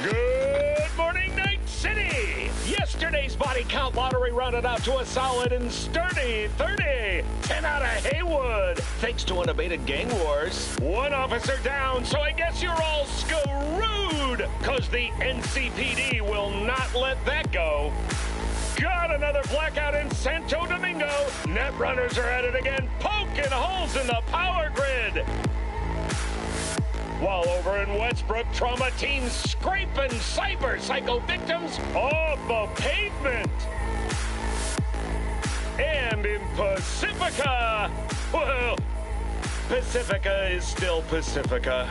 Good morning, Night City! Yesterday's body count lottery rounded out to a solid and sturdy 30. 10 out of Haywood, thanks to unabated gang wars. One officer down, so I guess you're all screwed, cause the NCPD will not let that go. Got another blackout in Santo Domingo. Net runners are at it again, poking holes in the power grid. While over in Westbrook, trauma teams scraping cyber psycho victims off the pavement. And in Pacifica, well, Pacifica is still Pacifica.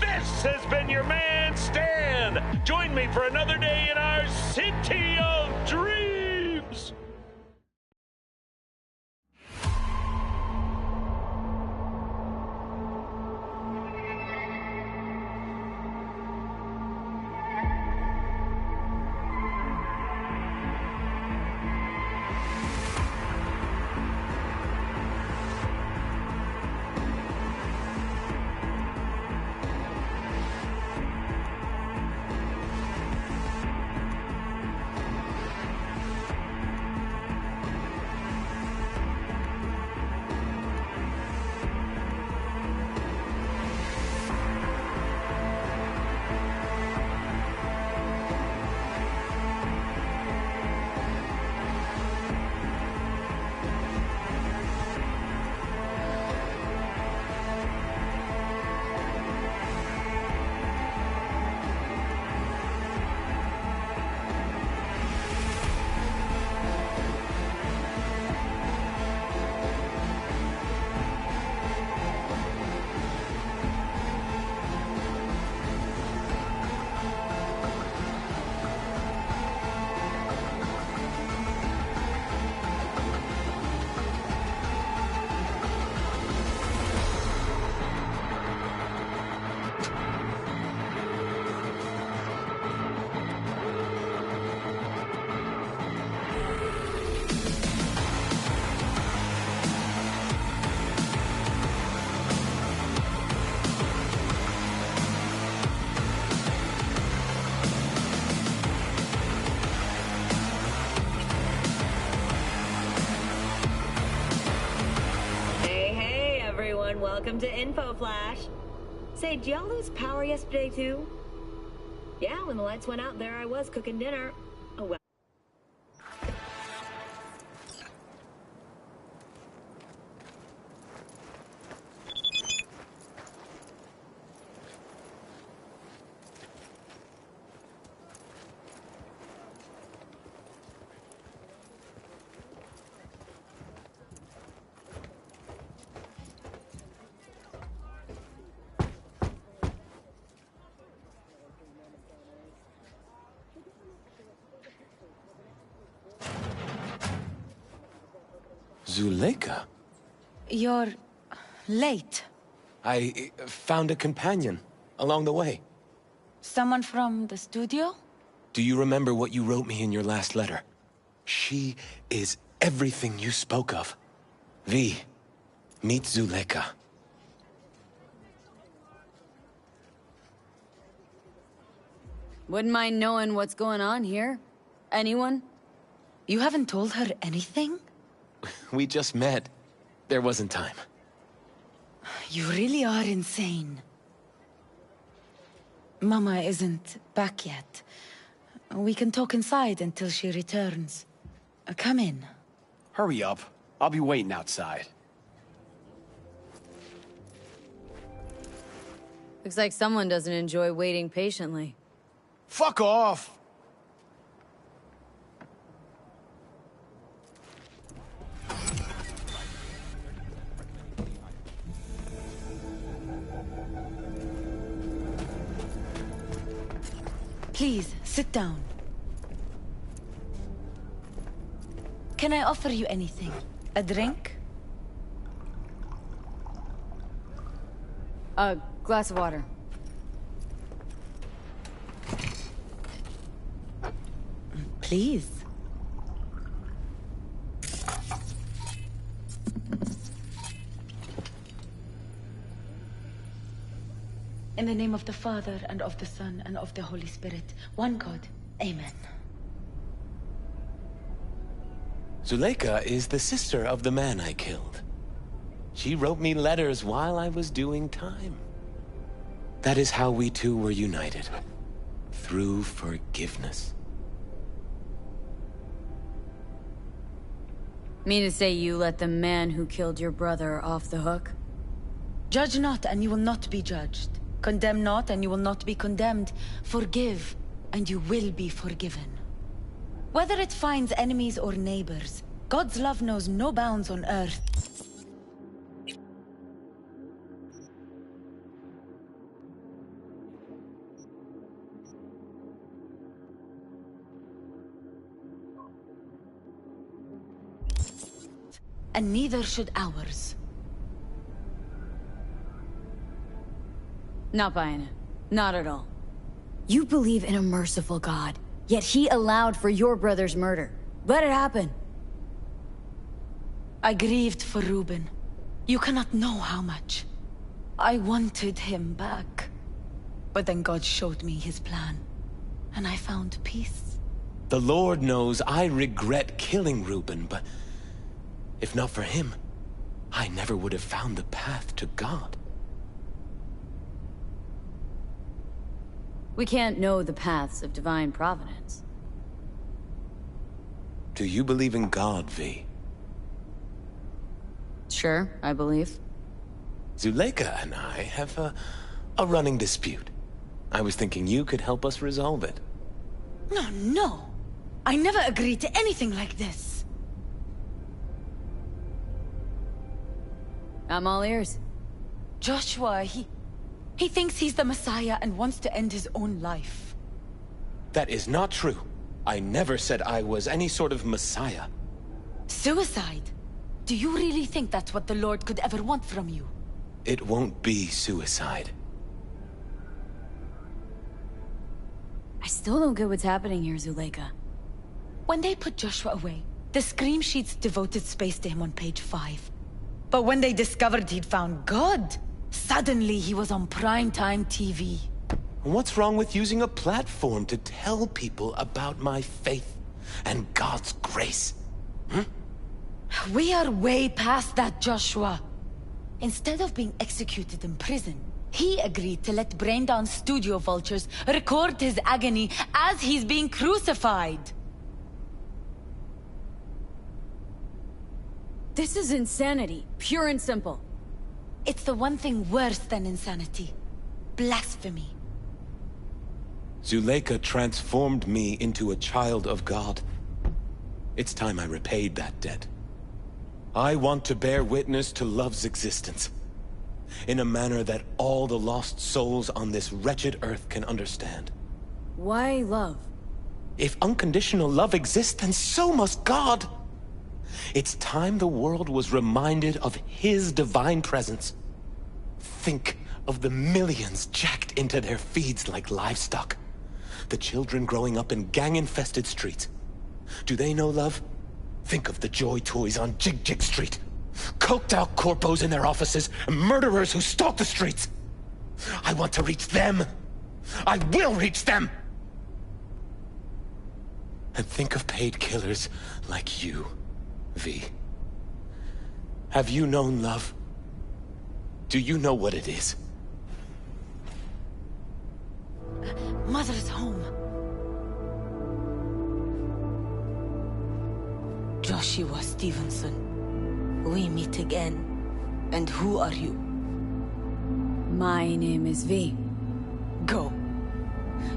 This has been your man, Stan. Join me for another day in our City of Dreams. Welcome to Info Flash. Say, did y'all lose power yesterday too? Yeah, when the lights went out, there I was cooking dinner. Oh well. Zuleika? You're late. I found a companion along the way. Someone from the studio? Do you remember what you wrote me in your last letter? She is everything you spoke of. V, meet Zuleika. Wouldn't mind knowing what's going on here. Anyone? You haven't told her anything? We just met. There wasn't time. You really are insane. Mama isn't back yet. We can talk inside until she returns. Come in. Hurry up. I'll be waiting outside. Looks like someone doesn't enjoy waiting patiently. Fuck off! Please, sit down. Can I offer you anything? A drink? A glass of water. Please. In the name of the Father, and of the Son, and of the Holy Spirit, one God. Amen. Zuleika is the sister of the man I killed. She wrote me letters while I was doing time. That is how we two were united. Through forgiveness. Mean to say you let the man who killed your brother off the hook? Judge not, and you will not be judged. Condemn not, and you will not be condemned. Forgive, and you will be forgiven. Whether it finds enemies or neighbors, God's love knows no bounds on earth. And neither should ours. Not buying it. Not at all. You believe in a merciful God, yet he allowed for your brother's murder. Let it happen. I grieved for Reuben. You cannot know how much. I wanted him back. But then God showed me his plan, and I found peace. The Lord knows I regret killing Reuben, but if not for him, I never would have found the path to God. We can't know the paths of divine providence. Do you believe in God, V? Sure, I believe. Zuleika and I have a running dispute. I was thinking you could help us resolve it. No. I never agreed to anything like this. I'm all ears. Joshua, he thinks he's the Messiah and wants to end his own life. That is not true. I never said I was any sort of Messiah. Suicide? Do you really think that's what the Lord could ever want from you? It won't be suicide. I still don't get what's happening here, Zuleika. When they put Joshua away, the scream sheets devoted space to him on page 5. But when they discovered he'd found God, suddenly he was on primetime TV. What's wrong with using a platform to tell people about my faith and God's grace? We are way past that, Joshua. Instead of being executed in prison, he agreed to let brain-down studio vultures record his agony as he's being crucified. This is insanity, pure and simple. It's the one thing worse than insanity. Blasphemy. Zuleika transformed me into a child of God. It's time I repaid that debt. I want to bear witness to love's existence, in a manner that all the lost souls on this wretched earth can understand. Why love? If unconditional love exists, then so must God. It's time the world was reminded of his divine presence. Think of the millions jacked into their feeds like livestock. The children growing up in gang-infested streets. Do they know love? Think of the joy toys on Jig Jig Street. Coked-out corpos in their offices, and murderers who stalk the streets. I want to reach them. I will reach them! And think of paid killers like you, V. Have you known love? Do you know what it is? Mother's home. Joshua Stevenson, we meet again. And who are you? My name is V. Go.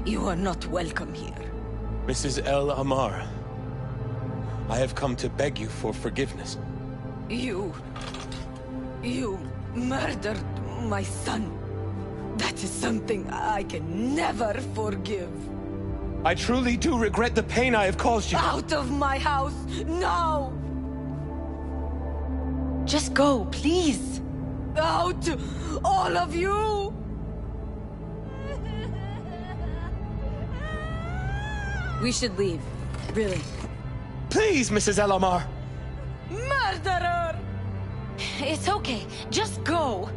You are not welcome here. Mrs. El Amar, I have come to beg you for forgiveness. You murdered my son. That is something I can never forgive. I truly do regret the pain I have caused you. Out of my house, no! Just go, please. Out, all of you! We should leave. Really. Please, Mrs. El Amar. Murderer! It's okay, just go.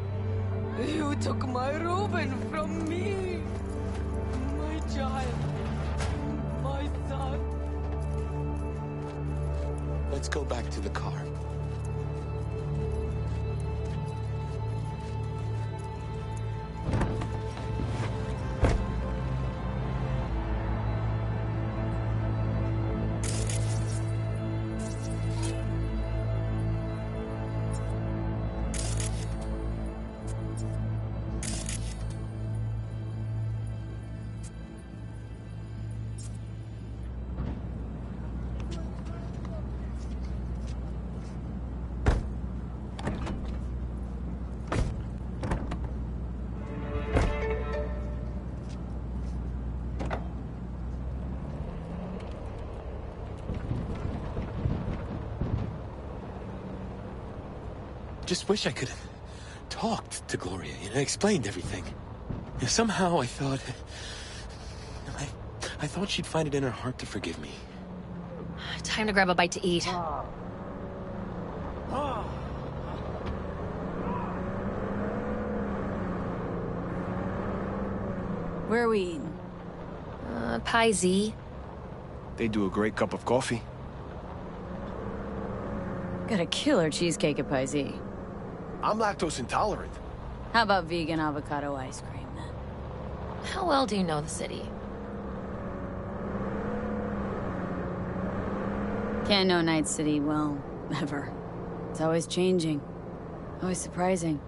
You took my Reuben from me. My child. My son. Let's go back to the car. Just wish I could have talked to Gloria, explained everything. Somehow I thought... I thought she'd find it in her heart to forgive me. Time to grab a bite to eat. Where are we eating? Pie Z. They do a great cup of coffee. Got a killer cheesecake at Pie Z. I'm lactose intolerant. How about vegan avocado ice cream, then? How well do you know the city? Can't know Night City well, ever. It's always changing. Always surprising.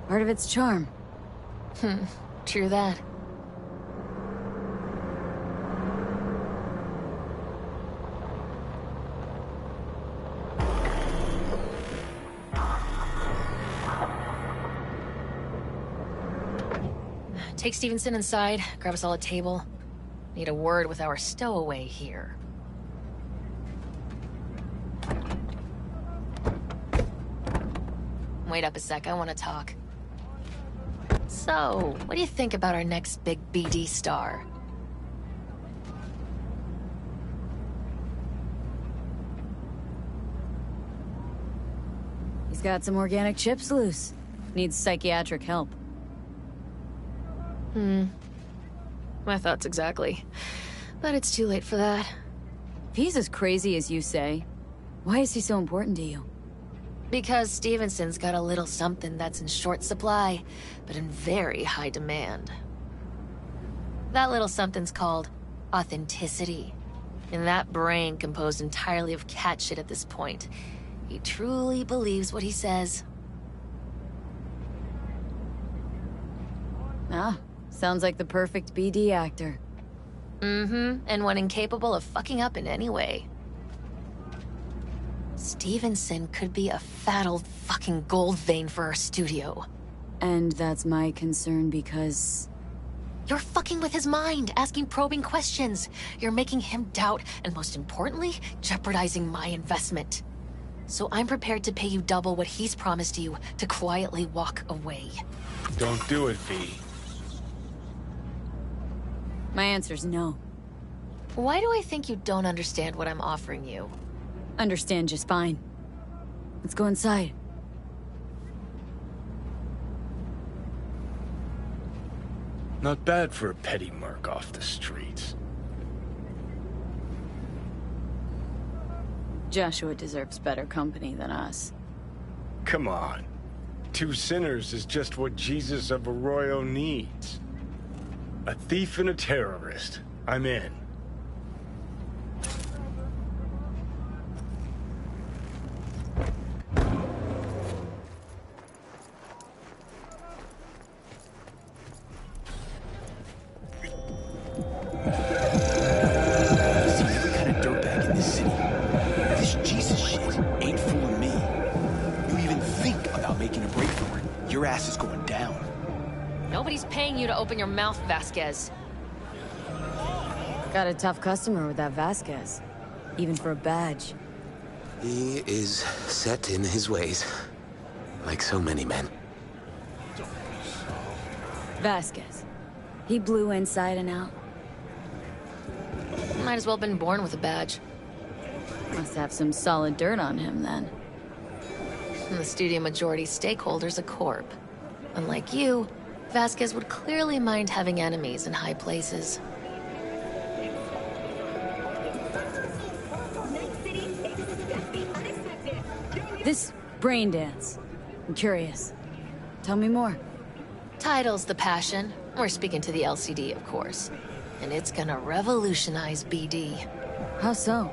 Part of its charm. True that. Take Stevenson inside, grab us all a table. Need a word with our stowaway here. Wait up a sec, I want to talk. So, what do you think about our next big BD star? He's got some organic chips loose. Needs psychiatric help. My thoughts exactly. But it's too late for that. If he's as crazy as you say, why is he so important to you? Because Stevenson's got a little something that's in short supply, but in very high demand. That little something's called authenticity. And that brain composed entirely of cat shit at this point. He truly believes what he says. Ah, sounds like the perfect BD actor. And one incapable of fucking up in any way. Stevenson could be a fat old fucking gold vein for our studio. And that's my concern because... You're fucking with his mind, asking probing questions. You're making him doubt, and most importantly, jeopardizing my investment. So I'm prepared to pay you double what he's promised you to quietly walk away. Don't do it, V. My answer's no. Why do I think you don't understand what I'm offering you? Understand just fine. Let's go inside. Not bad for a petty merc off the streets. Joshua deserves better company than us. Come on. 2 sinners is just what Jesus of Arroyo needs. A thief and a terrorist. I'm in. Your ass is going down. Nobody's paying you to open your mouth, Vasquez. Got a tough customer with that Vasquez. Even for a badge. He is set in his ways. Like so many men. Vasquez. He blew inside and out. Might as well have been born with a badge. Must have some solid dirt on him, then. And the studio majority stakeholder's a corp. Unlike you, Vasquez would clearly mind having enemies in high places. This brain dance. I'm curious. Tell me more. Title's the passion. We're speaking to the LCD, of course. And it's gonna revolutionize BD. How so?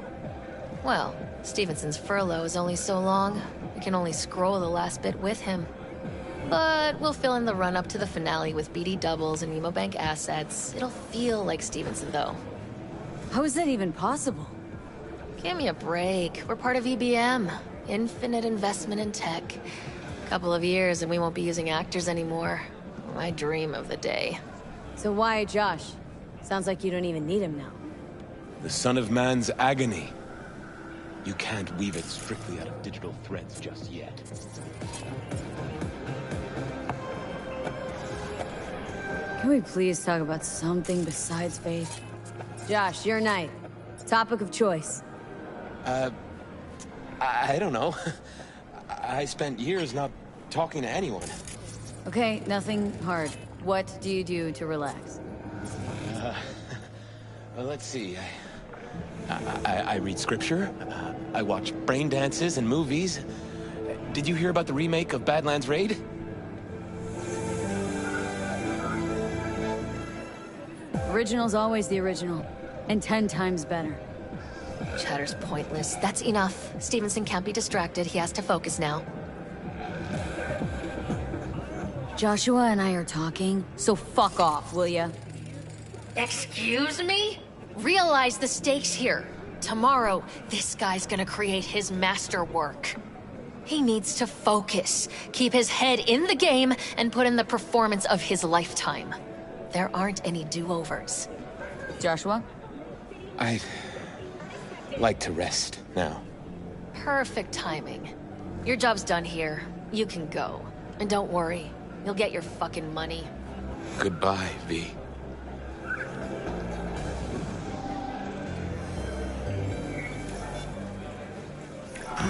Well, Stevenson's furlough is only so long. We can only scroll the last bit with him. But we'll fill in the run-up to the finale with BD doubles and Emobank assets. It'll feel like Stevenson, though. How is that even possible? Give me a break. We're part of EBM. Infinite investment in tech. Couple of years and we won't be using actors anymore. My dream of the day. So why Josh? Sounds like you don't even need him now. The son of man's agony. You can't weave it strictly out of digital threads just yet. Can we please talk about something besides faith? Josh, your night. Topic of choice. I don't know. I spent years not talking to anyone. Okay, nothing hard. What do you do to relax? Well, let's see. I read scripture. I watch brain dances and movies. Did you hear about the remake of Badlands Raid? Original's always the original. And 10 times better. Chatter's pointless. That's enough. Stevenson can't be distracted. He has to focus now. Joshua and I are talking, so fuck off, will ya? Excuse me? Realize the stakes here. Tomorrow, this guy's gonna create his masterwork. He needs to focus, keep his head in the game, and put in the performance of his lifetime. There aren't any do-overs. Joshua? I'd like to rest now. Perfect timing. Your job's done here. You can go. And don't worry, you'll get your fucking money. Goodbye, V.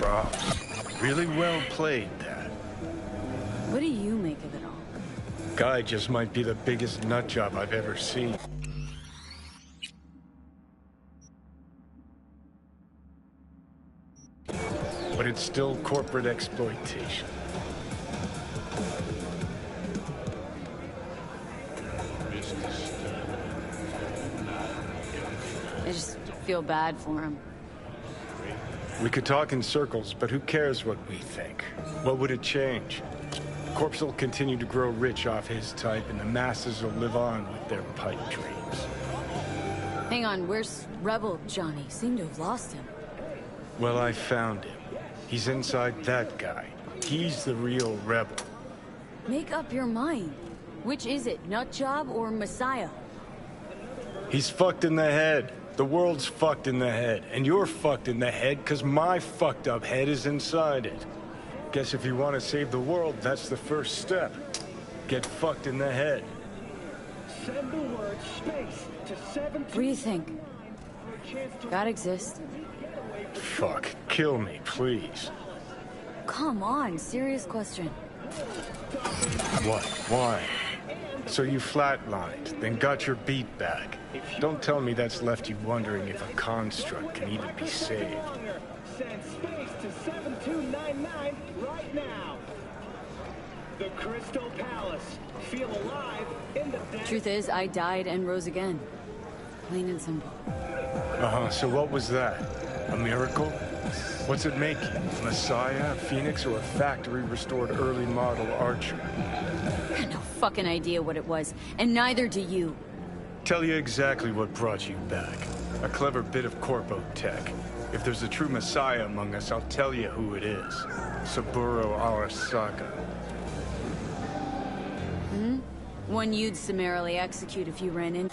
Props. Really well played, that. What do you make of it all? Guy just might be the biggest nut job I've ever seen. But it's still corporate exploitation. I just feel bad for him. We could talk in circles, but who cares what we think? What would it change? Corpse will continue to grow rich off his type, and the masses will live on with their pipe dreams. Hang on, where's Rebel Johnny? Seem to have lost him. Well, I found him. He's inside that guy. He's the real rebel. Make up your mind. Which is it, Nutjob or Messiah? He's fucked in the head. The world's fucked in the head. And you're fucked in the head because my fucked up head is inside it. Guess if you want to save the world, that's the first step. Get fucked in the head. Send the word space to 17. What do you think? God exists? Fuck. Kill me, please. Come on, serious question. What? Why? So you flatlined, then got your beat back. Don't tell me that's left you wondering if a construct can even be saved. Send space to 7299 right now. The Crystal Palace. Feel alive in the dead. Truth is, I died and rose again. Plain and simple. Uh-huh, so what was that? A miracle? What's it making? Messiah, Phoenix, or a factory-restored early model Archer? I got no fucking idea what it was, and neither do you. Tell you exactly what brought you back. A clever bit of corpo tech. If there's a true Messiah among us, I'll tell you who it is. Saburo Arasaka. One you'd summarily execute if you ran in.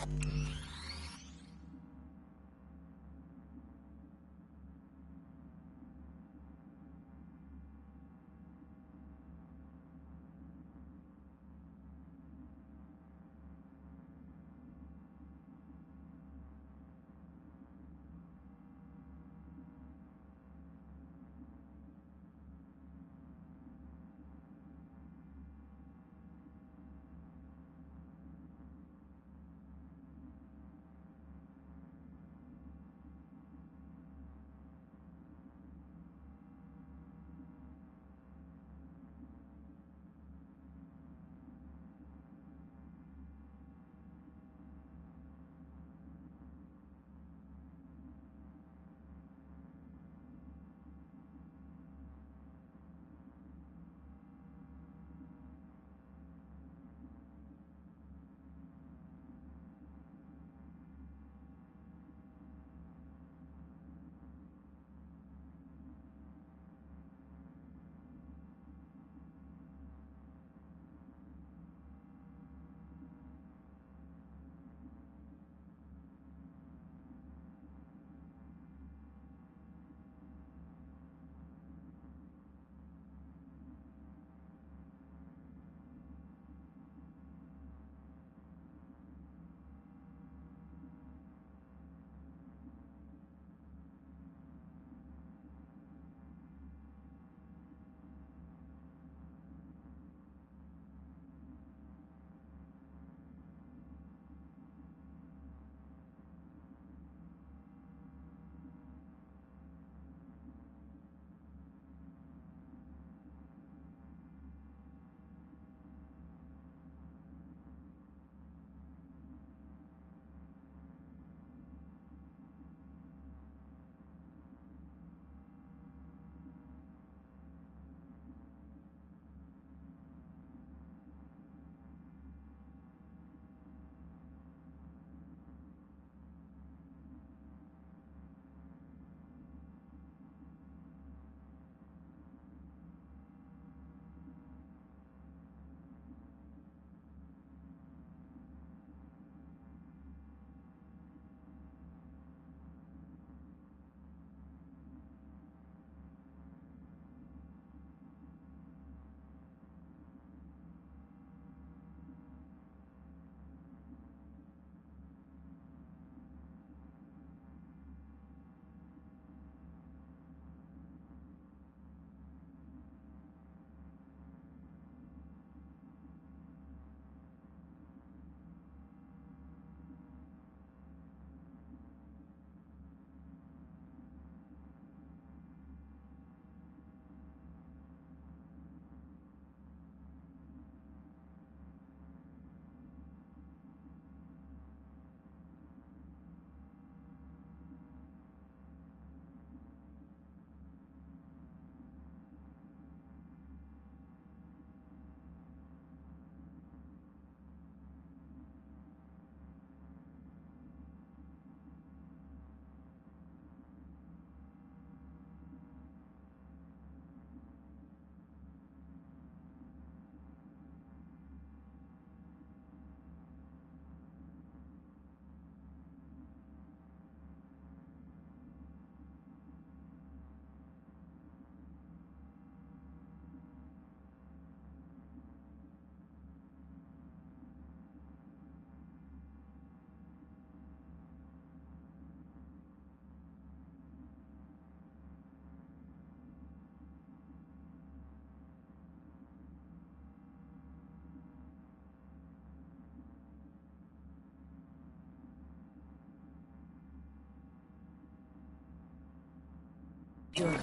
Sure.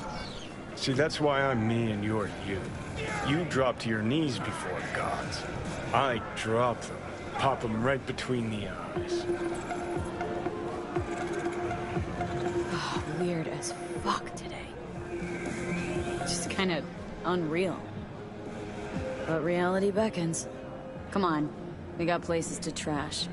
See, that's why I'm me and you're you. You drop to your knees before gods. I drop them, pop them right between the eyes. Oh, weird as fuck today. Just kind of unreal. But reality beckons. Come on, we got places to trash.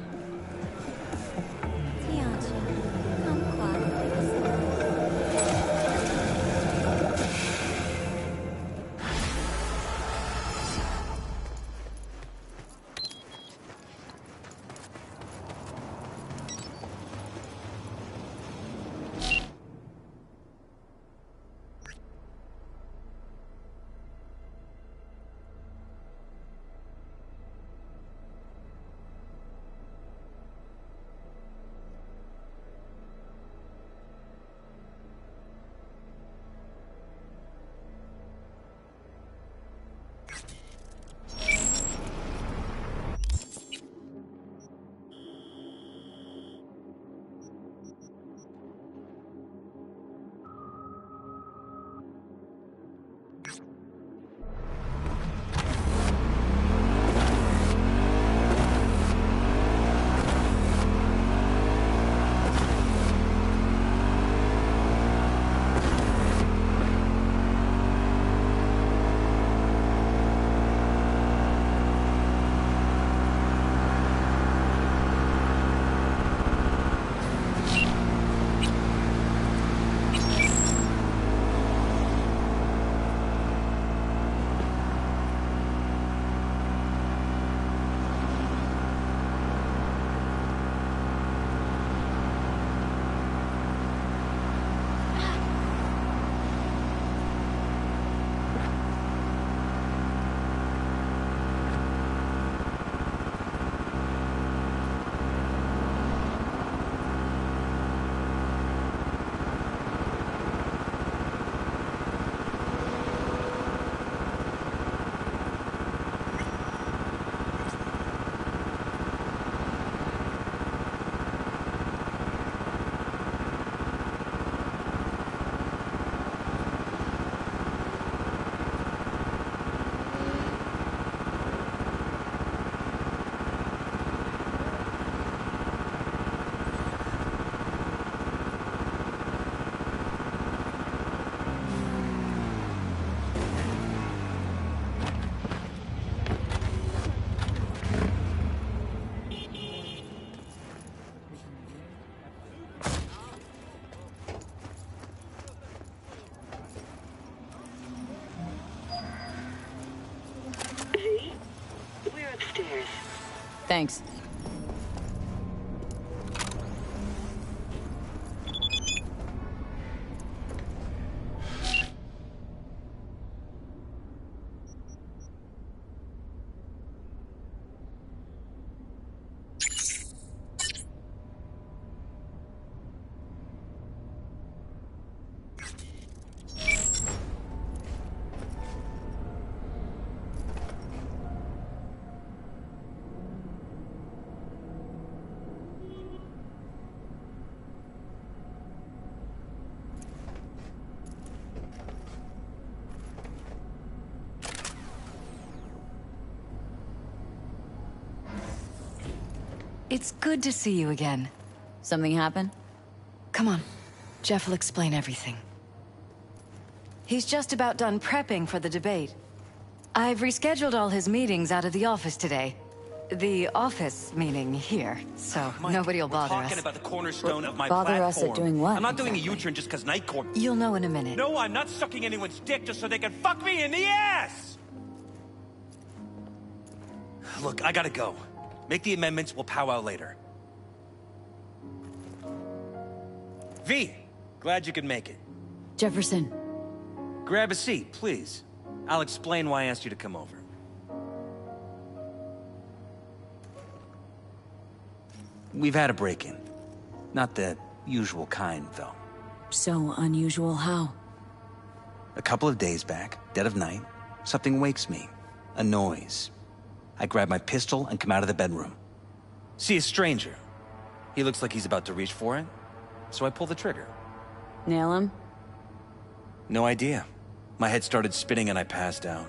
Thanks. It's good to see you again. Something happen? Come on. Jeff will explain everything. He's just about done prepping for the debate. I've rescheduled all his meetings out of the office today. The office meaning here, so Mike, nobody will bother we're talking us. about the cornerstone of my Bother us platform. at doing what? I'm not doing a exactly? U-turn just because Night Court. You'll know in a minute. No, I'm not sucking anyone's dick just so they can fuck me in the ass! Look, I gotta go. Make the amendments, we'll powwow later. V, glad you could make it. Jefferson. Grab a seat, please. I'll explain why I asked you to come over. We've had a break-in. Not the usual kind, though. So unusual how? A couple of days back, dead of night, something wakes me. A noise. I grab my pistol and come out of the bedroom. See a stranger. He looks like he's about to reach for it, so I pull the trigger. Nail him? No idea. My head started spinning and I passed out.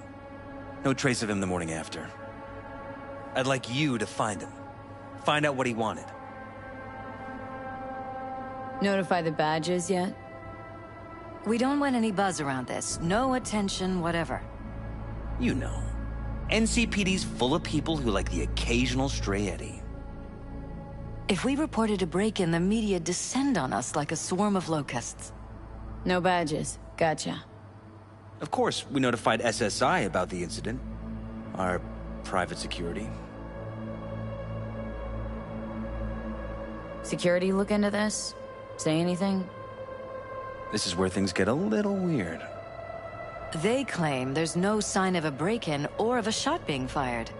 No trace of him the morning after. I'd like you to find him. Find out what he wanted. Notify the badges yet? We don't want any buzz around this. No attention, whatever. You know. NCPD's full of people who like the occasional stray eddy. If we reported a break-in, the media descend on us like a swarm of locusts. No badges. Gotcha. Of course, we notified SSI about the incident. Our private security. Security look into this? Say anything? This is where things get a little weird. They claim there's no sign of a break-in or of a shot being fired.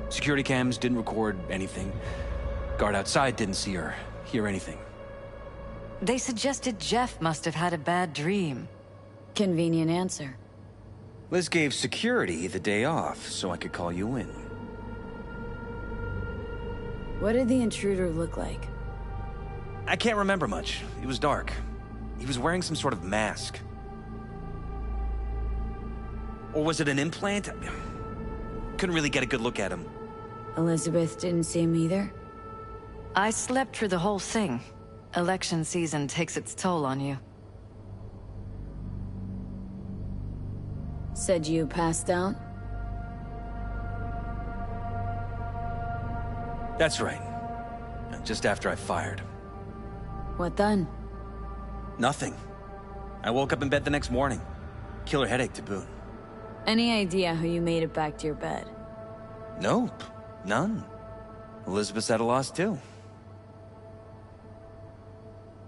Security cams didn't record anything. Guard outside didn't see or hear anything. They suggested Jeff must have had a bad dream. Convenient answer. Liz gave security the day off so I could call you in. What did the intruder look like? I can't remember much. It was dark. He was wearing some sort of mask. Or was it an implant? Couldn't really get a good look at him. Elizabeth didn't see him either? I slept through the whole thing. Election season takes its toll on you. Said you passed out? That's right. Just after I fired. What then? Nothing. I woke up in bed the next morning. Killer headache to boot. Any idea how you made it back to your bed? Nope. None. Elizabeth's at a loss too.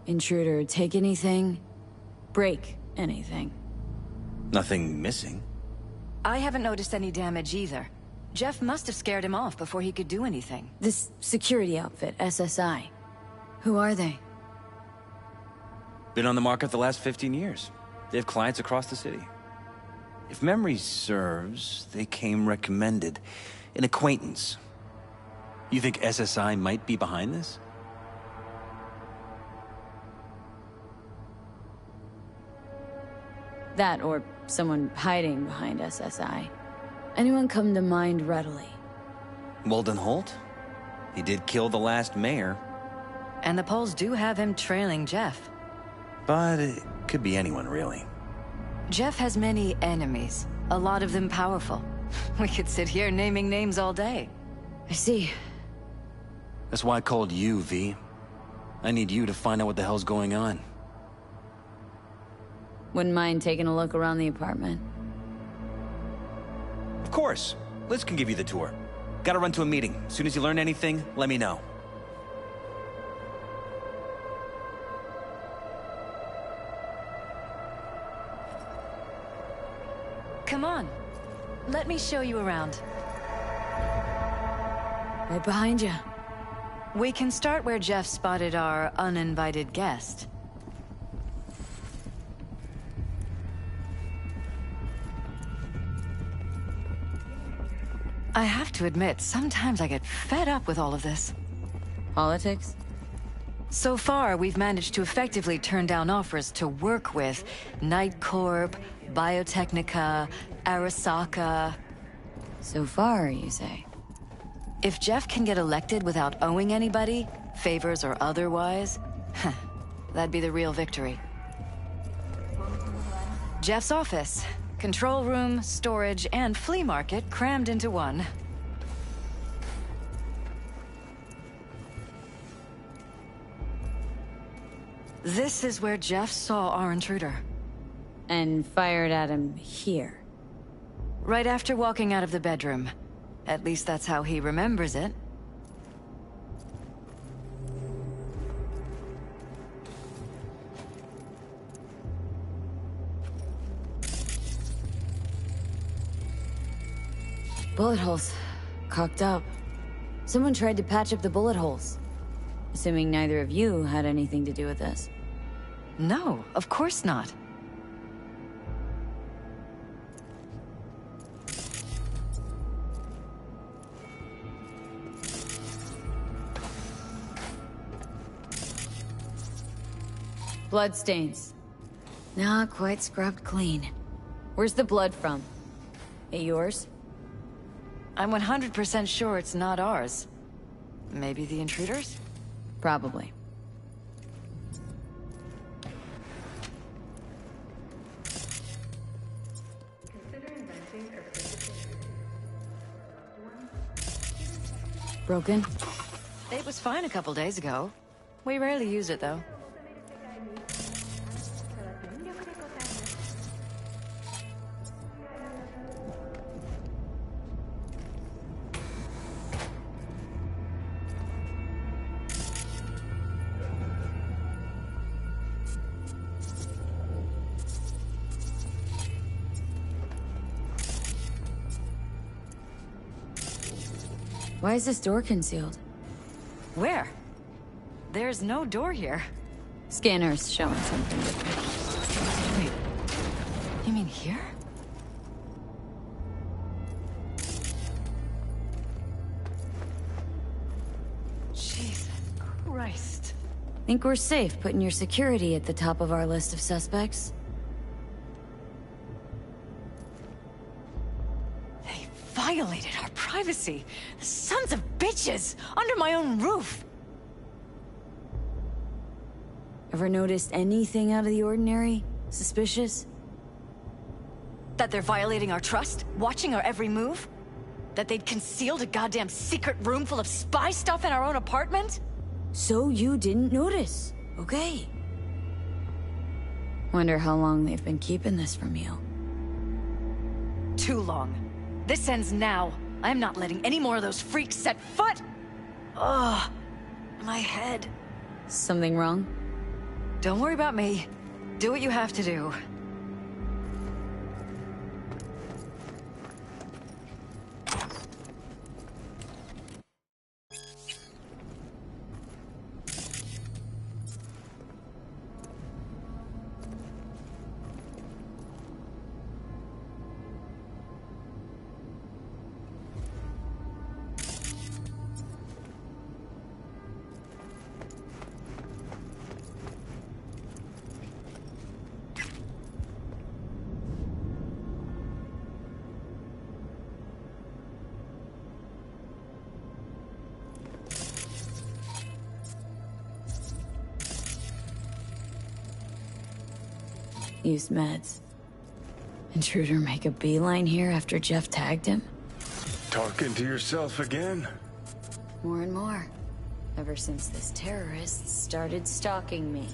Intruder take anything? Break anything? Nothing missing. I haven't noticed any damage either. Jeff must have scared him off before he could do anything. This security outfit, SSI. Who are they? Been on the market the last 15 years. They have clients across the city. If memory serves, they came recommended. An acquaintance. You think SSI might be behind this? That or someone hiding behind SSI. Anyone come to mind readily? Walden Holt? He did kill the last mayor. And the polls do have him trailing Jeff. But it could be anyone, really. Jeff has many enemies, a lot of them powerful. We could sit here naming names all day. I see. That's why I called you, V. I need you to find out what the hell's going on. Wouldn't mind taking a look around the apartment. Of course. Liz can give you the tour. Gotta run to a meeting. As soon as you learn anything, let me know. Come on. Let me show you around. Right behind you. We can start where Jeff spotted our uninvited guest. I have to admit, sometimes I get fed up with all of this. Politics? So far, we've managed to effectively turn down offers to work with Night Corp, Biotechnica, Arasaka. So far, you say? If Jeff can get elected without owing anybody, favors or otherwise, that'd be the real victory. Jeff's office. Control room, storage, and flea market crammed into one. This is where Jeff saw our intruder. And fired at him here. Right after walking out of the bedroom. At least that's how he remembers it. Bullet holes. Cocked up. Someone tried to patch up the bullet holes. Assuming neither of you had anything to do with this. No, of course not. Bloodstains. Not quite scrubbed clean. Where's the blood from? It yours? I'm 100% sure it's not ours. Maybe the intruders? Probably. Broken? It was fine a couple days ago. We rarely use it, though. Why is this door concealed? Where? There's no door here. Scanner's showing something different. Wait. You mean here? Jesus Christ. Think we're safe putting your security at the top of our list of suspects? They violated our privacy. The sons of bitches! Under my own roof! Ever noticed anything out of the ordinary? Suspicious? That they're violating our trust? Watching our every move? That they'd concealed a goddamn secret room full of spy stuff in our own apartment? So you didn't notice. Okay. Wonder how long they've been keeping this from you. Too long. This ends now. I'm not letting any more of those freaks set foot! Ugh. My head. Something wrong? Don't worry about me. Do what you have to do. Use meds. Intruder make a beeline here after Jeff tagged him? Talking to yourself again? More and more. Ever since this terrorist started stalking me.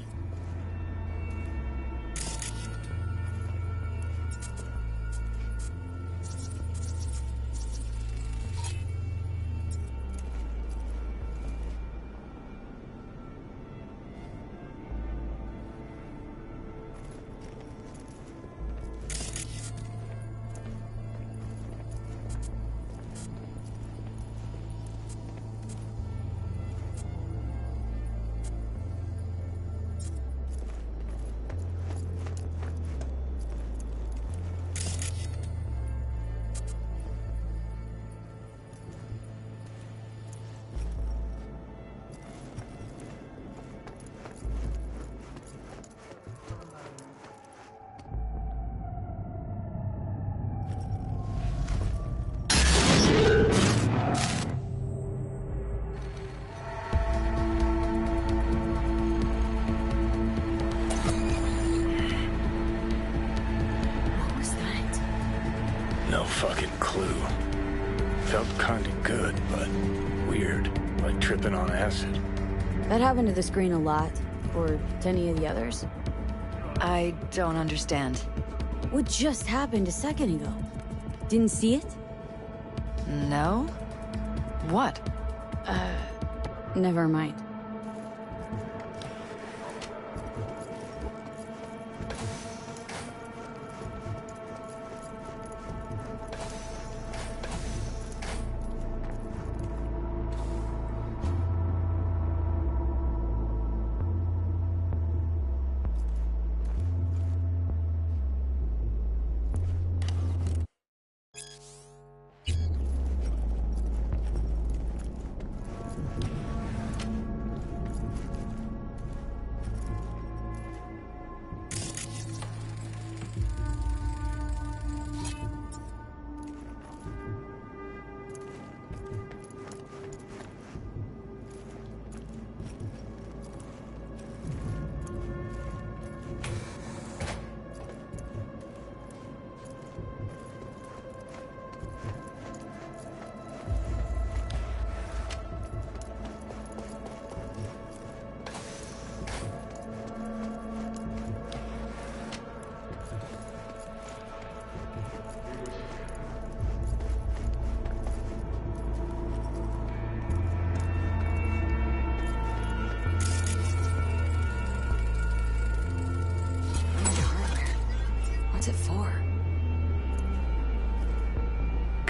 Fucking clue. Felt kinda good, but weird. Like tripping on acid. That happened to the screen a lot. Or to any of the others. I don't understand. What just happened a second ago? Didn't see it? No? What? Never mind.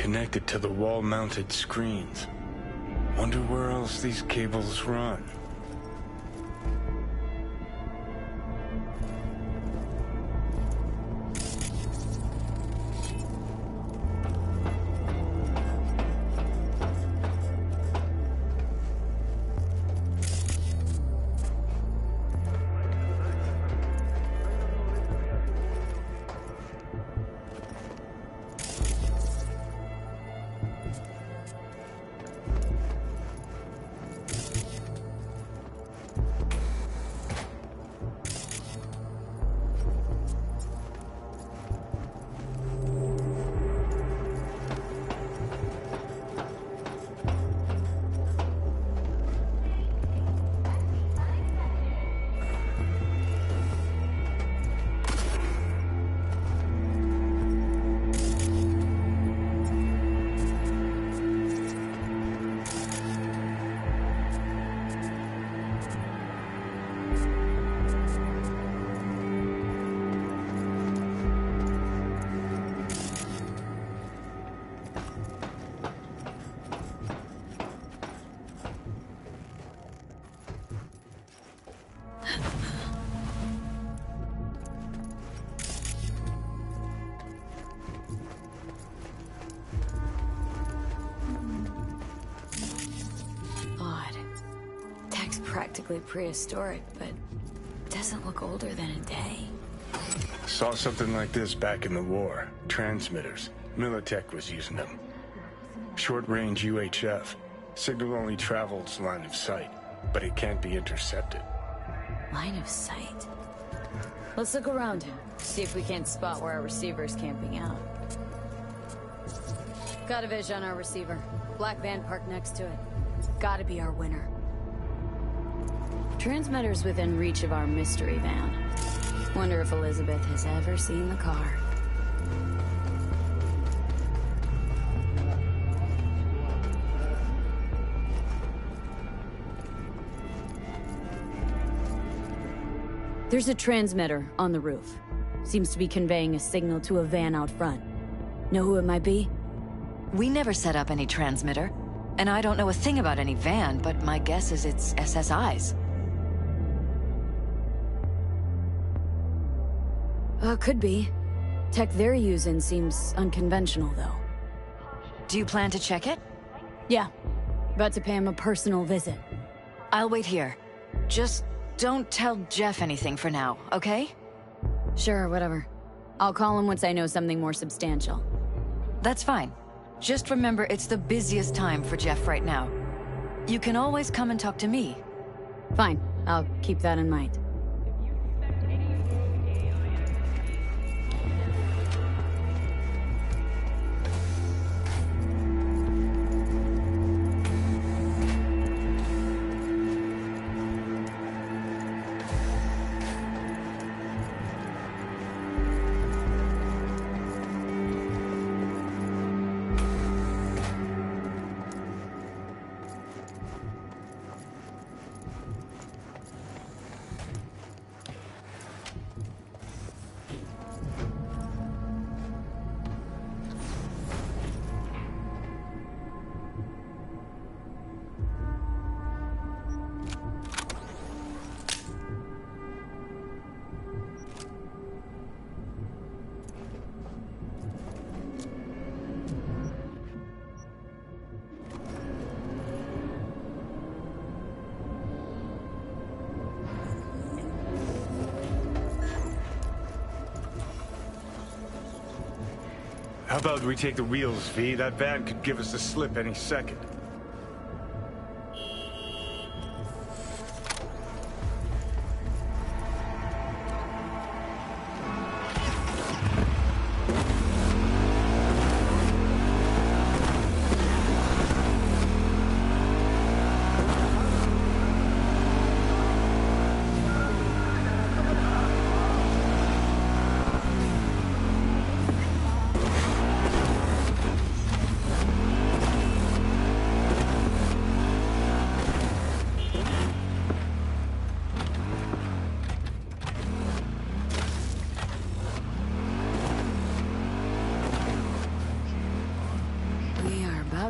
connected to the wall-mounted screens. Wonder where else these cables run. Practically prehistoric, but doesn't look older than a day. Saw something like this back in the war. Transmitters. Militech was using them. Short-range UHF. Signal only travels line of sight, but it can't be intercepted. Line of sight? Let's look around him. See if we can't spot where our receiver's camping out. Got a vis on our receiver. Black van parked next to it. Gotta be our winner. Transmitter's within reach of our mystery van. Wonder if Elizabeth has ever seen the car. There's a transmitter on the roof. Seems to be conveying a signal to a van out front. Know who it might be? We never set up any transmitter. And I don't know a thing about any van, but my guess is it's SSI's. Could be. Tech they're using seems unconventional, though. Do you plan to check it? Yeah. About to pay him a personal visit. I'll wait here. Just don't tell Jeff anything for now, okay? Sure, whatever. I'll call him once I know something more substantial. That's fine. Just remember it's the busiest time for Jeff right now. You can always come and talk to me. Fine. I'll keep that in mind. How about we take the wheels, V? That van could give us a slip any second.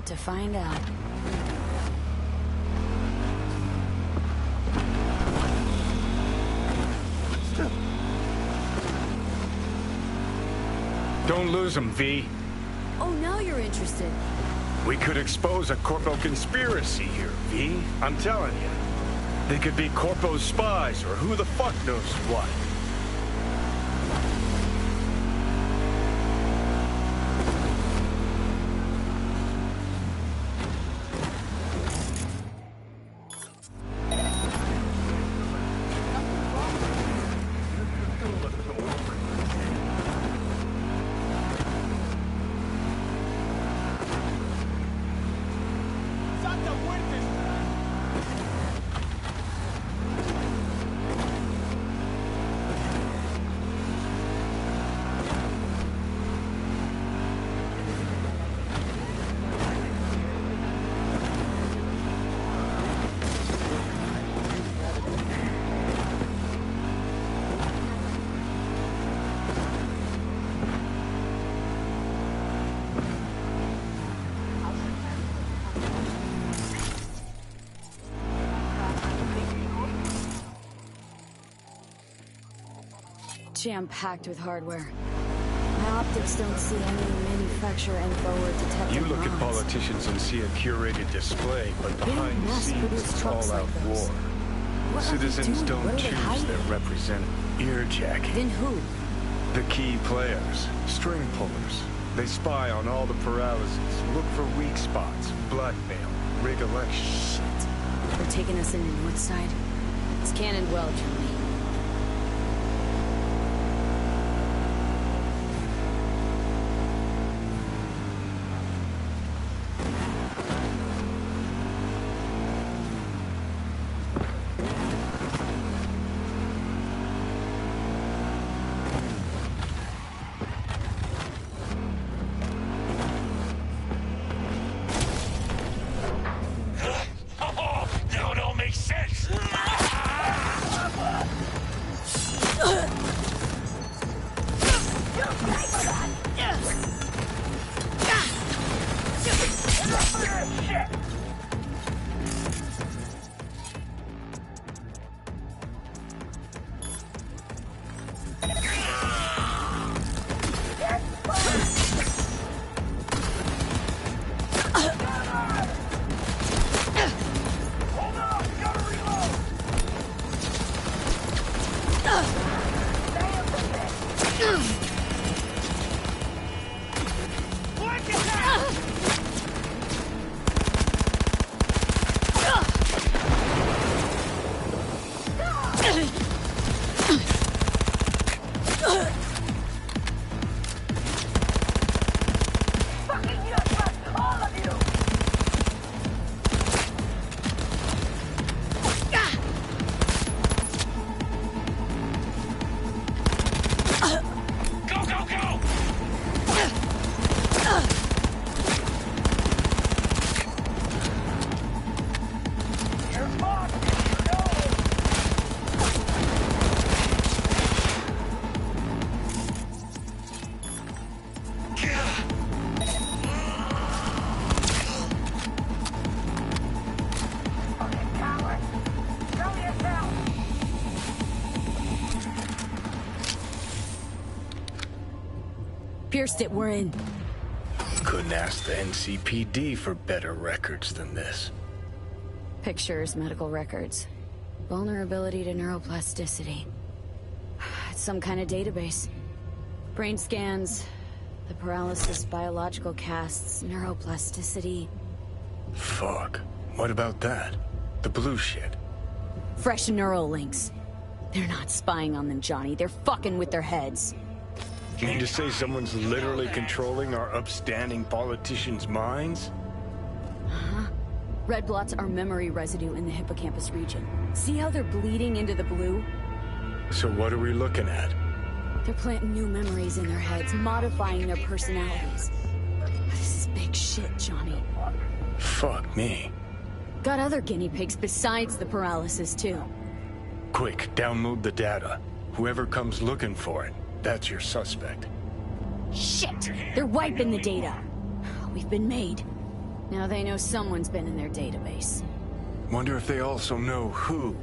about to find out. Don't lose him, V. Oh, now you're interested. We could expose a Corpo conspiracy here, V. I'm telling you. They could be Corpo's spies, or who the fuck knows what. Jam-packed with hardware. My optics don't see any manufacturer info or detected You look at nods. politicians and see a curated display, but behind the scenes it's all-out war. What are they Citizens doing? don't What are they choose hiding? their representative. Earjacking. Then who? The key players. String pullers. They spy on all the paralyses, look for weak spots, blackmail, rig elections. Shit. They're taking us in the north side. It's Cannon well, Johnny. Now it all makes sense. Pierced it, we're in. Couldn't ask the NCPD for better records than this. Pictures, medical records. Vulnerability to neuroplasticity. It's some kind of database. Brain scans, the paralysis, biological casts, neuroplasticity. Fuck. What about that? The blue shit. Fresh neural links. They're not spying on them, Johnny. They're fucking with their heads. You mean to say someone's literally controlling our upstanding politicians' minds? Uh-huh. Red blots are memory residue in the hippocampus region. See how they're bleeding into the blue? So what are we looking at? They're planting new memories in their heads, modifying their personalities. This is big shit, Johnny. Fuck me. Got other guinea pigs besides the paralysis, too. Quick, download the data. Whoever comes looking for it, that's your suspect. Shit! They're wiping the data. We've been made. Now they know someone's been in their database. Wonder if they also know who.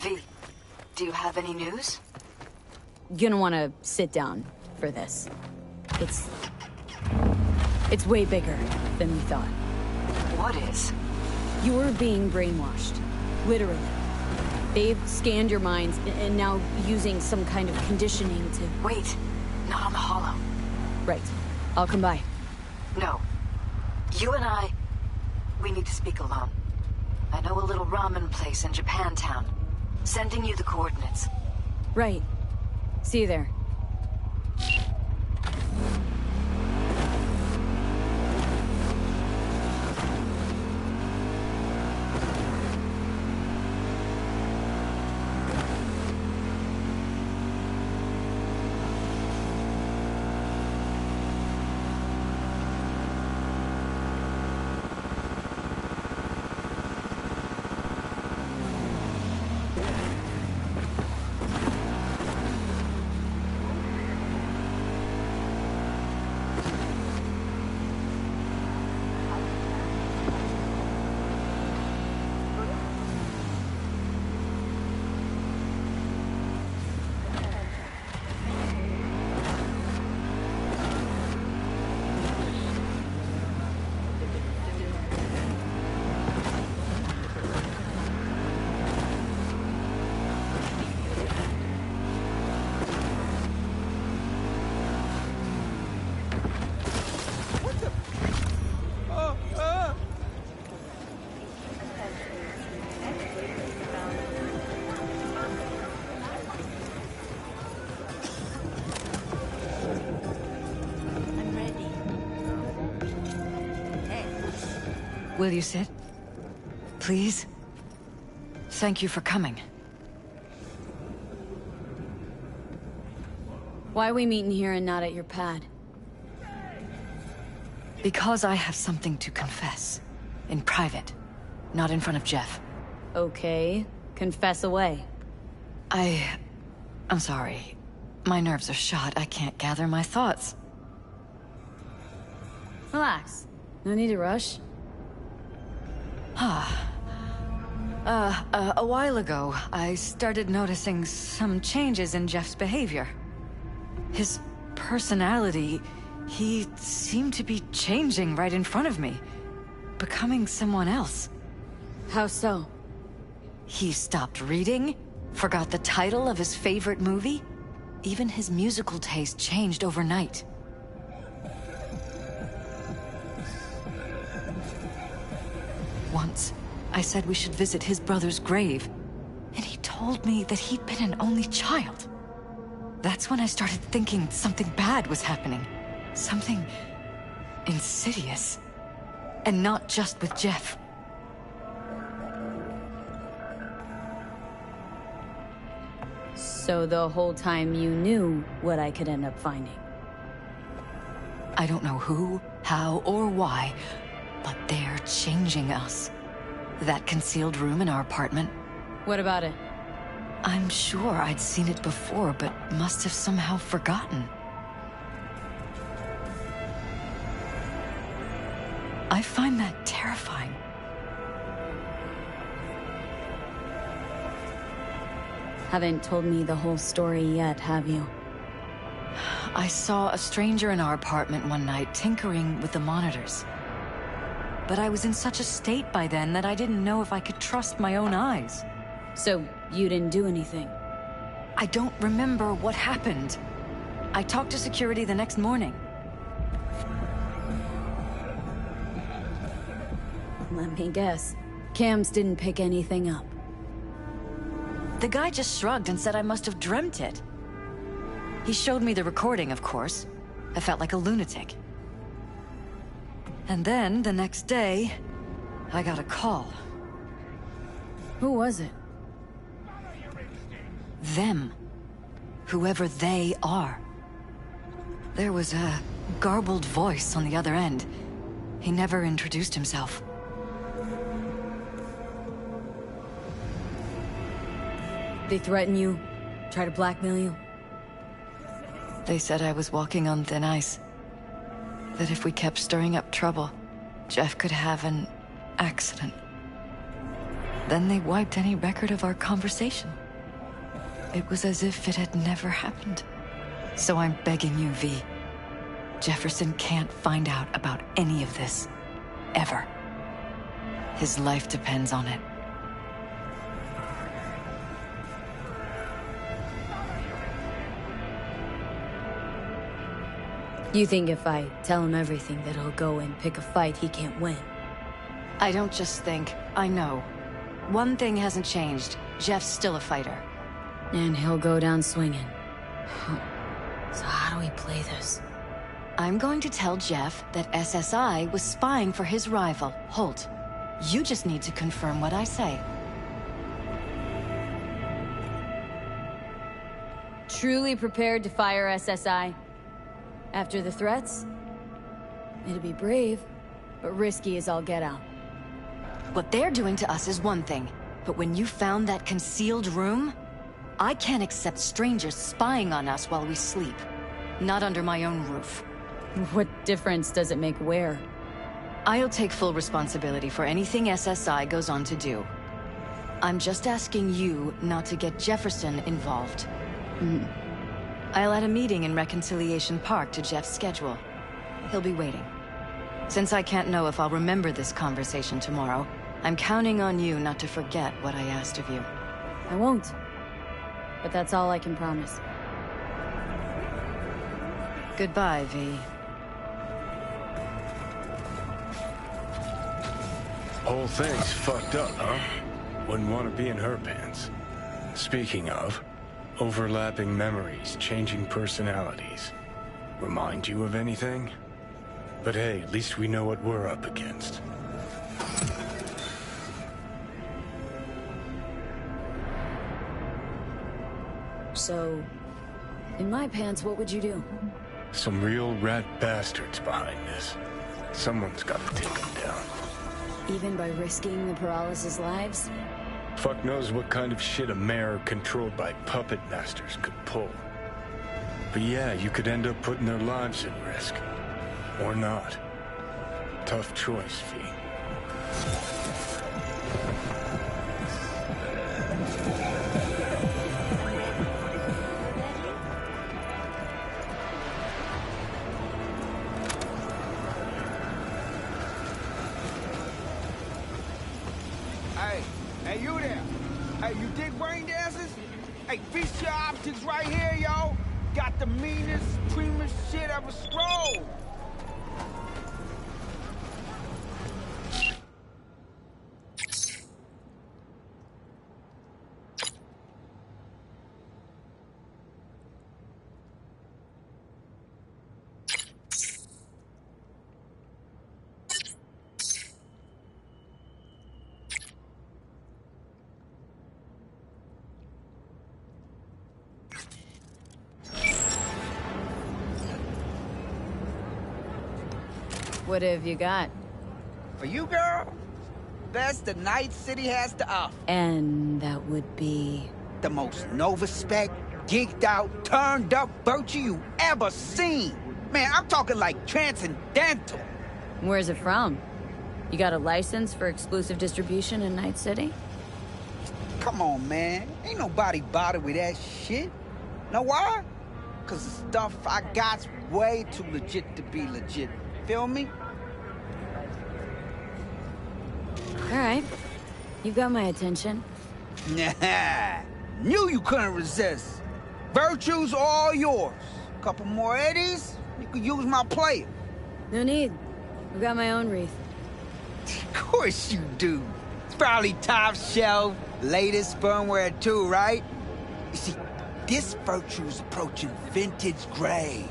V, do you have any news? Gonna wanna sit down for this. It's way bigger than we thought. What is? You're being brainwashed. Literally. They've scanned your minds and now using some kind of conditioning to... Wait, not on the Hollow. Right. I'll come by. No. You and we need to speak alone. I know a little ramen place in Japantown. Sending you the coordinates. Right. See you there. Will you sit? Please? Thank you for coming. Why are we meeting here and not at your pad? Because I have something to confess. In private. Not in front of Jeff. Okay. Confess away. I'm sorry. My nerves are shot. I can't gather my thoughts. Relax. No need to rush. A while ago, I started noticing some changes in Jeff's behavior. His personality, he seemed to be changing right in front of me. Becoming someone else. How so? He stopped reading, forgot the title of his favorite movie. Even his musical taste changed overnight. Once, I said we should visit his brother's grave, and he told me that he'd been an only child. That's when I started thinking something bad was happening. Something insidious. And not just with Jeff. So the whole time you knew what I could end up finding? I don't know who, how, or why, but they're changing us. That concealed room in our apartment. What about it? I'm sure I'd seen it before, but must have somehow forgotten. I find that terrifying. Haven't told me the whole story yet, have you? I saw a stranger in our apartment one night tinkering with the monitors. But I was in such a state by then that I didn't know if I could trust my own eyes. So, you didn't do anything? I don't remember what happened. I talked to security the next morning. Let me guess. Cams didn't pick anything up. The guy just shrugged and said I must have dreamt it. He showed me the recording, of course. I felt like a lunatic. And then, the next day, I got a call. Who was it? Them. Whoever they are. There was a garbled voice on the other end. He never introduced himself. They threaten you? Try to blackmail you? They said I was walking on thin ice. That if we kept stirring up trouble, Jeff could have an accident. Then they wiped any record of our conversation. It was as if it had never happened. So I'm begging you, V. Jefferson can't find out about any of this. Ever. His life depends on it. You think if I tell him everything that he'll go and pick a fight he can't win? I don't just think, I know. One thing hasn't changed. Jeff's still a fighter. And he'll go down swinging. So how do we play this? I'm going to tell Jeff that SSI was spying for his rival, Holt. You just need to confirm what I say. Truly prepared to fire SSI? After the threats? It'd be brave, but risky as all get out. What they're doing to us is one thing, but when you found that concealed room, I can't accept strangers spying on us while we sleep. Not under my own roof. What difference does it make where? I'll take full responsibility for anything SSI goes on to do. I'm just asking you not to get Jefferson involved. I'll add a meeting in Reconciliation Park to Jeff's schedule. He'll be waiting. Since I can't know if I'll remember this conversation tomorrow, I'm counting on you not to forget what I asked of you. I won't. But that's all I can promise. Goodbye, V. Whole thing's fucked up, huh? Wouldn't want to be in her pants. Speaking of, overlapping memories, changing personalities. Remind you of anything? But hey, at least we know what we're up against. So, in my pants, what would you do? Some real rat bastards behind this. Someone's got to take them down. Even by risking the paralysis' lives? Fuck knows what kind of shit a mayor controlled by puppet masters could pull. But yeah, you could end up putting their lives at risk. Or not. Tough choice, V. Hey, you there? Hey, you dig brain dances? Hey, feast your optics right here, yo. Got the meanest, supremest shit ever scrolled. What have you got? For you, girl, best the Night City has to offer. And that would be... The most Nova-spec, geeked out, turned up virtue you ever seen. Man, I'm talking like transcendental. Where's it from? You got a license for exclusive distribution in Night City? Come on, man. Ain't nobody bothered with that shit. Know why? Cause the stuff I got's way too legit to be legit. Feel me? All right. You got my attention. Nah. Knew you couldn't resist. Virtue's all yours. Couple more eddies, you could use my player. No need. I've got my own wreath. Of course you do. It's probably top shelf, latest firmware too, right? You see, this Virtue's approaching vintage grade.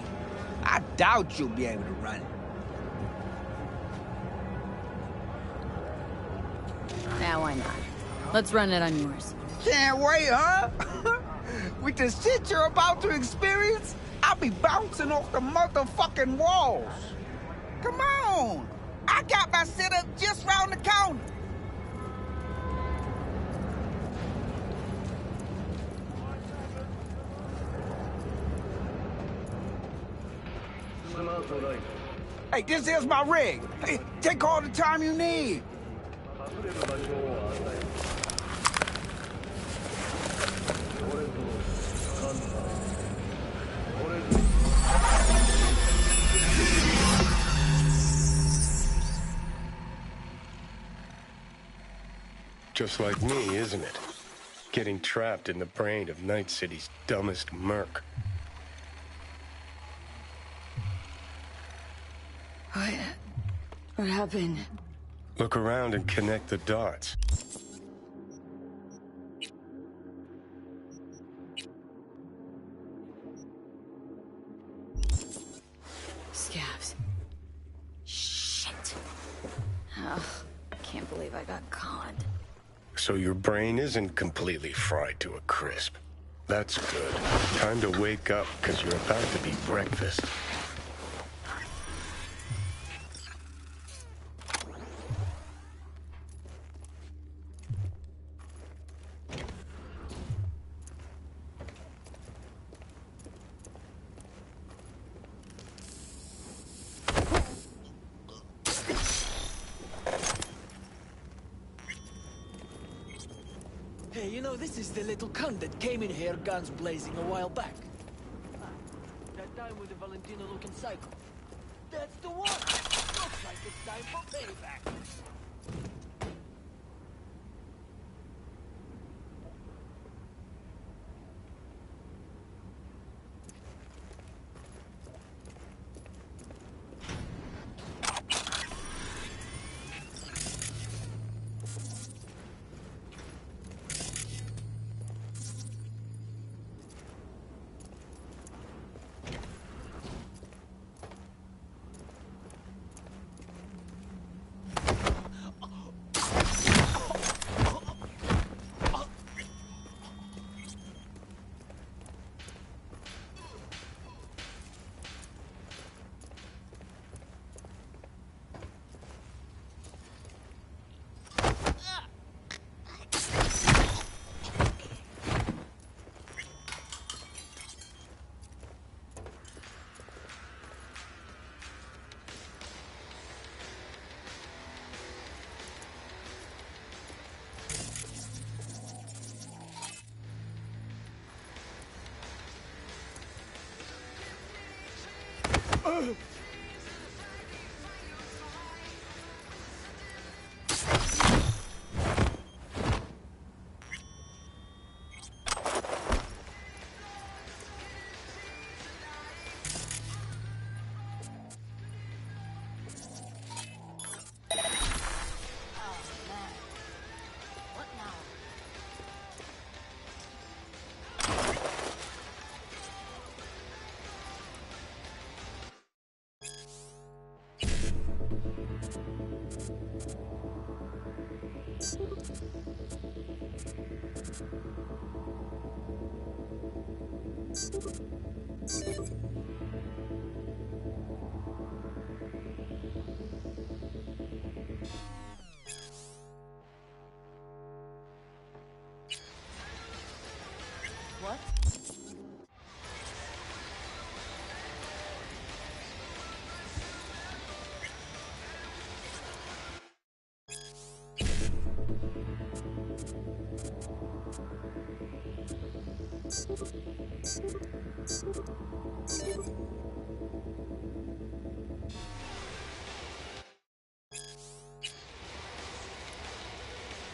I doubt you'll be able to run it. Yeah, why not? Let's run it on yours. Can't wait, huh? With the shit you're about to experience, I'll be bouncing off the motherfucking walls. Come on! I got my setup just round the corner. Hey, this is my rig. Hey, take all the time you need. Just like me, isn't it? Getting trapped in the brain of Night City's dumbest merc. What happened? Look around and connect the dots. Scabs. Shit. Oh, can't believe I got conned. So your brain isn't completely fried to a crisp. That's good. Time to wake up, because you're about to be breakfast. Hey, you know, this is the little cunt that came in here guns blazing a while back. That time with the Valentino-looking psycho. That's the one! Looks like it's time for payback. What?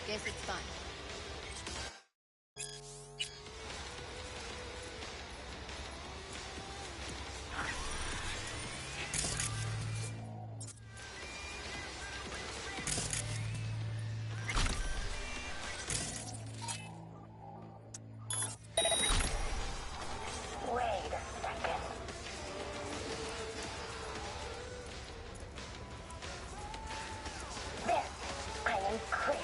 Guess it's fine. I am crazy.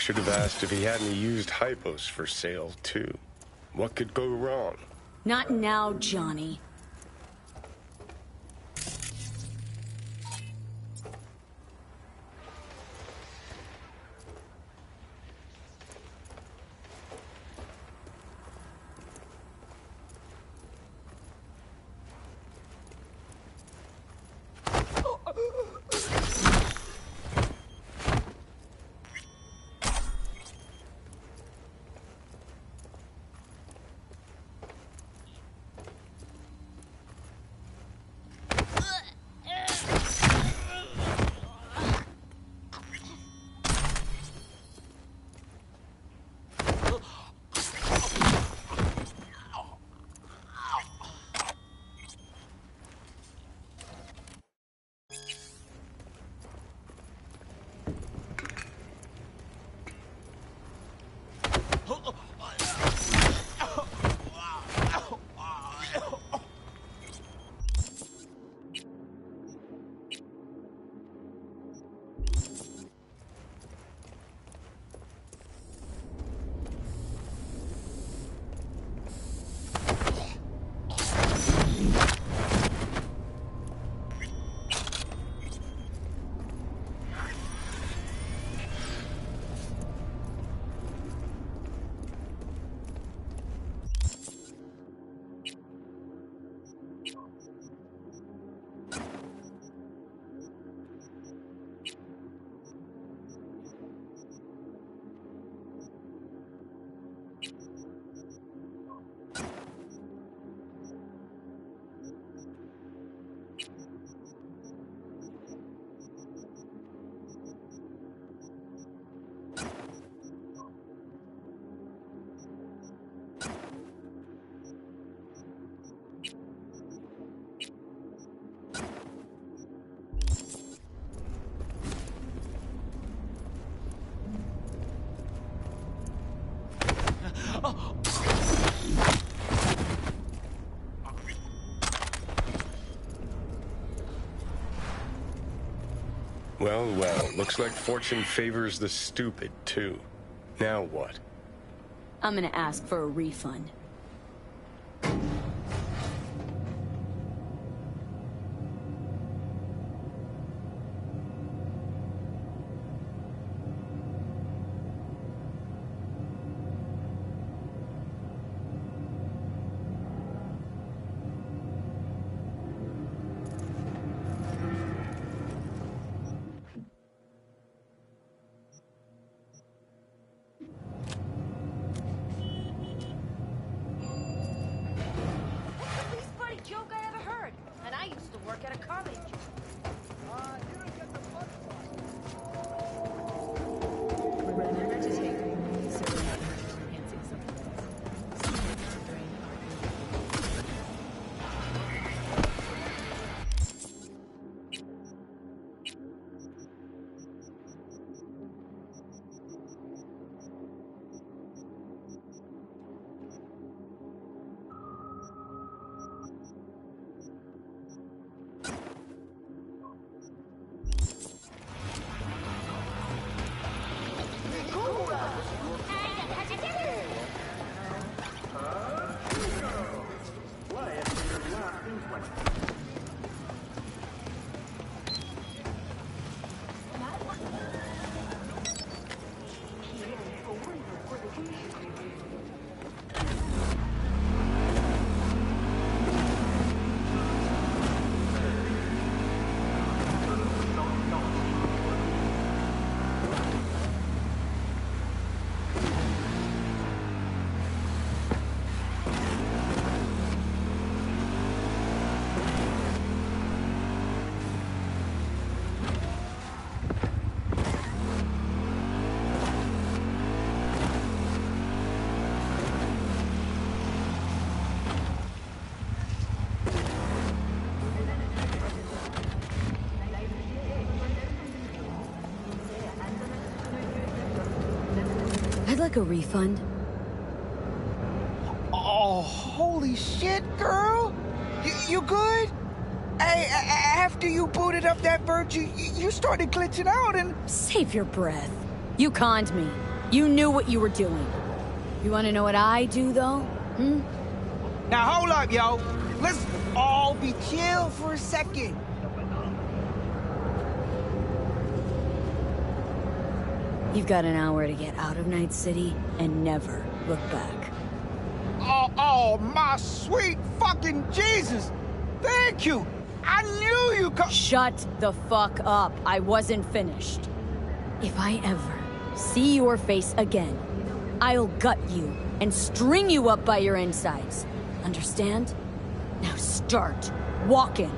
Should have asked if he had any used hypos for sale, too. What could go wrong? Not now, Johnny. Well, well, looks like fortune favors the stupid, too. Now what? I'm gonna ask for a refund. I'd like a refund. Oh, holy shit, girl! You good? Hey, after you booted up that virtue, you started glitching out and... Save your breath. You conned me. You knew what you were doing. You want to know what I do, though? Hmm? Now hold up, yo. Let's all be chill for a second. You've got an hour to get out of Night City and never look back. Oh, my sweet fucking Jesus! Thank you! I knew you could— Shut the fuck up. I wasn't finished. If I ever see your face again, I'll gut you and string you up by your insides. Understand? Now start walking.